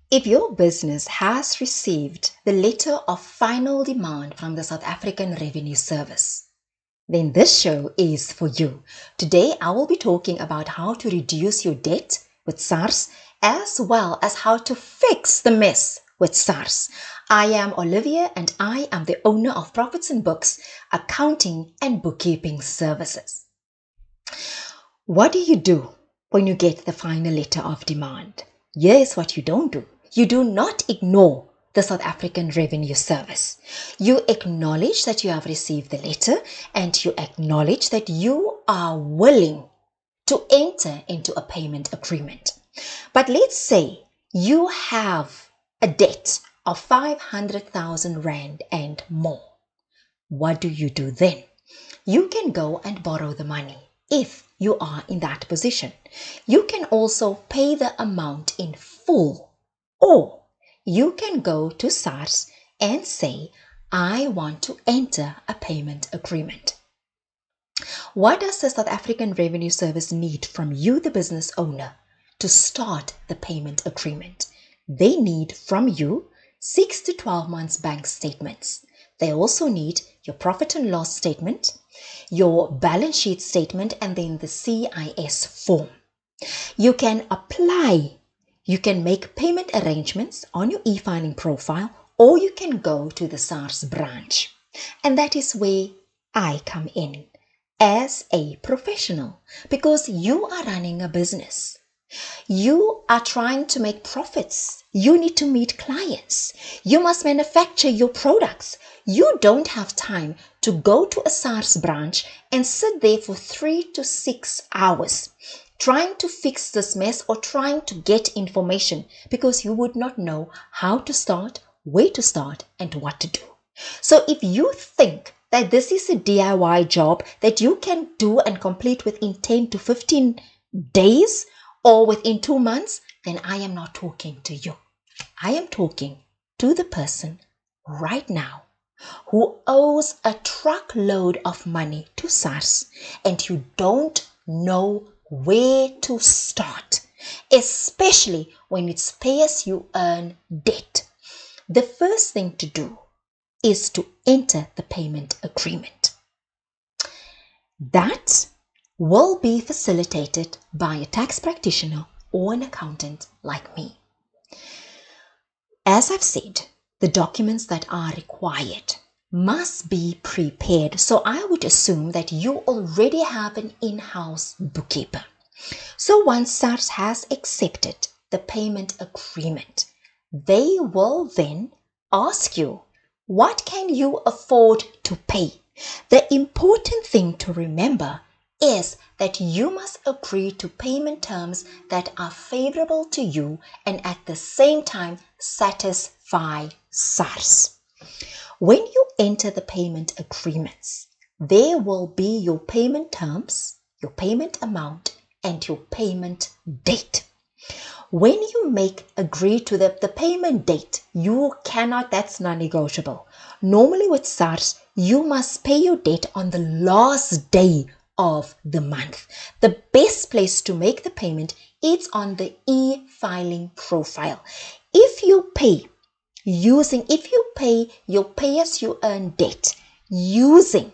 If your business has received the letter of final demand from the South African Revenue Service, then this show is for you. Today, I will be talking about how to reduce your debt with Sars, as well as how to fix the mess with Sars. I am Olivia and I am the owner of Profits and Books, accounting and bookkeeping services. What do you do when you get the final letter of demand? Here is what you don't do. You do not ignore the South African Revenue Service. You acknowledge that you have received the letter and you acknowledge that you are willing to enter into a payment agreement. But let's say you have a debt of 500,000 Rand and more. What do you do then? You can go and borrow the money if you are in that position. You can also pay the amount in full, or you can go to Sars and say, I want to enter a payment agreement. What does the South African Revenue Service need from you, the business owner, to start the payment agreement? They need from you 6 to 12 months bank statements. They also need your profit and loss statement, your balance sheet statement, and then the CIS form. You can apply. You can make payment arrangements on your e-filing profile, or you can go to the Sars branch. And that is where I come in as a professional, because you are running a business. You are trying to make profits. You need to meet clients. You must manufacture your products. You don't have time to go to a Sars branch and sit there for 3 to 6 hours trying to fix this mess or trying to get information, because you would not know how to start, where to start, and what to do. So if you think that this is a DIY job that you can do and complete within 10 to 15 days or within 2 months, then I am not talking to you. I am talking to the person right now who owes a truckload of money to Sars and you don't know where to start, especially when it's pay as you earn debt. The first thing to do is to enter the payment agreement. That will be facilitated by a tax practitioner or an accountant like me. As I've said, the documents that are required must be prepared. So I would assume that you already have an in-house bookkeeper. So once Sars has accepted the payment agreement, they will then ask you, what can you afford to pay? The important thing to remember is that you must agree to payment terms that are favorable to you and at the same time satisfy Sars. When you enter the payment agreements, there will be your payment terms, your payment amount, and your payment date. When you agree to the payment date, you cannot, that's non-negotiable. Normally with Sars, you must pay your debt on the last day of the month. The best place to make the payment is on the e-filing profile. If you pay your pay as you earn debt using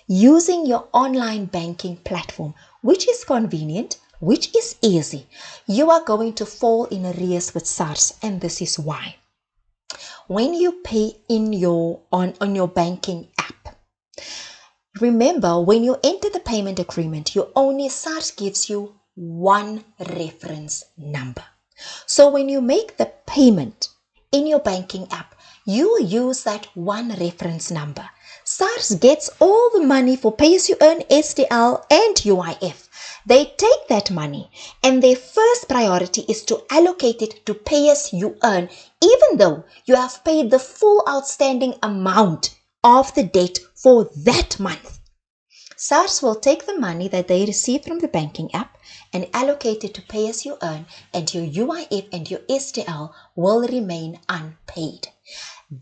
your online banking platform, which is convenient, which is easy, you are going to fall in arrears with Sars, and this is why. When you pay on your banking app, remember when you enter the payment agreement, Sars gives you one reference number. So when you make the payment in your banking app, you use that one reference number. Sars gets all the money for pay as you earn, SDL, and UIF. They take that money and their first priority is to allocate it to pay as you earn, even though you have paid the full outstanding amount of the debt for that month. Sars will take the money that they receive from the banking app and allocate it to pay as you earn, and your UIF and your SDL will remain unpaid.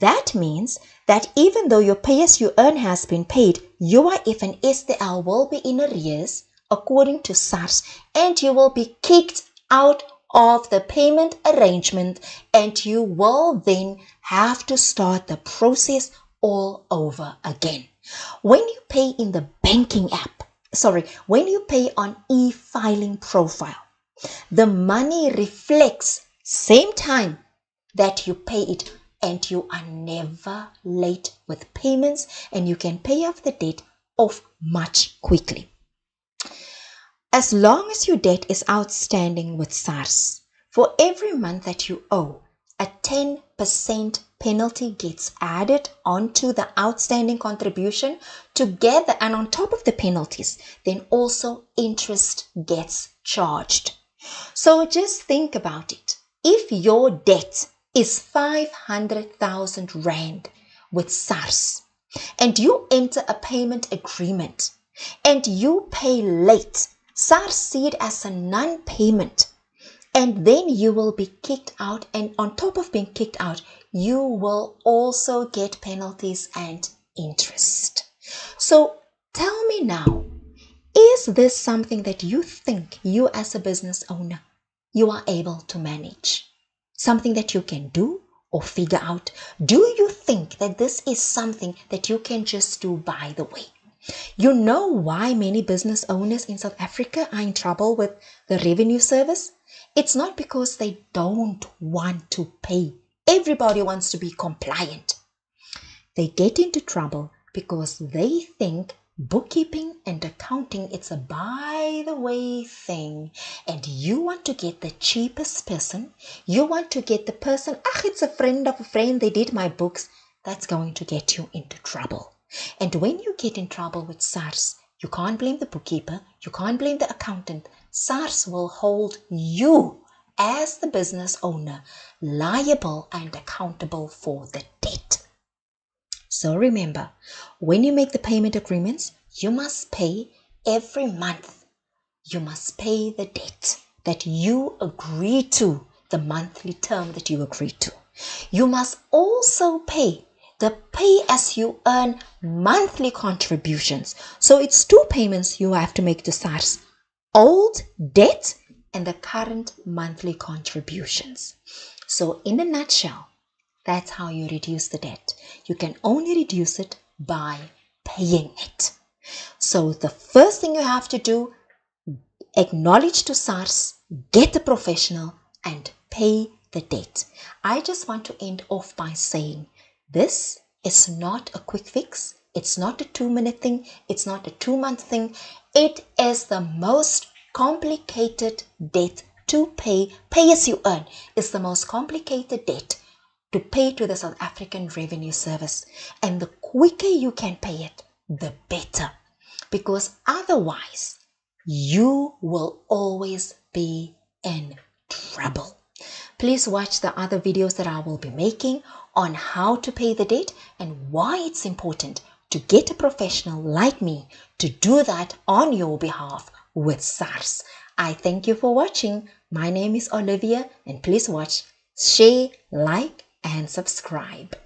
That means that even though your pay as you earn has been paid, UIF and SDL will be in arrears according to Sars, and you will be kicked out of the payment arrangement, and you will then have to start the process all over again. When you pay in the banking app, when you pay on e-filing profile, the money reflects same time that you pay it, and you are never late with payments, and you can pay off the debt off much quickly. As long as your debt is outstanding with Sars, for every month that you owe, a 10% penalty gets added onto the outstanding contribution together, and on top of the penalties, then also interest gets charged. So just think about it. If your debt is 500,000 Rand with Sars, and you enter a payment agreement and you pay late, Sars see it as a non-payment, and then you will be kicked out, and on top of being kicked out, you will also get penalties and interest. So tell me now, is this something that you think you as a business owner, you are able to manage? Something that you can do or figure out? Do you think that this is something that you can just do by the way? You know why many business owners in South Africa are in trouble with the revenue service? It's not because they don't want to pay. Everybody wants to be compliant. They get into trouble because they think bookkeeping and accounting, it's a by the way thing, and you want to get the cheapest person. You want to get the person, it's a friend of a friend, they did my books. That's going to get you into trouble. And when you get in trouble with Sars, you can't blame the bookkeeper, you can't blame the accountant. Sars will hold you as the business owner liable and accountable for the debt. So remember, when you make the payment agreements, you must pay every month. You must pay the debt that you agree to, the monthly term that you agree to. You must also pay the pay as you earn monthly contributions. So it's two payments you have to make to Sars: old debt and the current monthly contributions. So in a nutshell, that's how you reduce the debt. You can only reduce it by paying it. So the first thing you have to do, acknowledge to Sars, get a professional, and pay the debt. I just want to end off by saying, this is not a quick fix. It's not a 2-minute thing. It's not a 2-month thing. It is the most complicated debt to pay. Pay as you earn is the most complicated debt to pay to the South African Revenue Service. And the quicker you can pay it, the better. Because otherwise, you will always be in trouble. Please watch the other videos that I will be making on how to pay the debt and why it's important to get a professional like me to do that on your behalf with Sars. I thank you for watching. My name is Olivia, and please watch, share, like, and subscribe.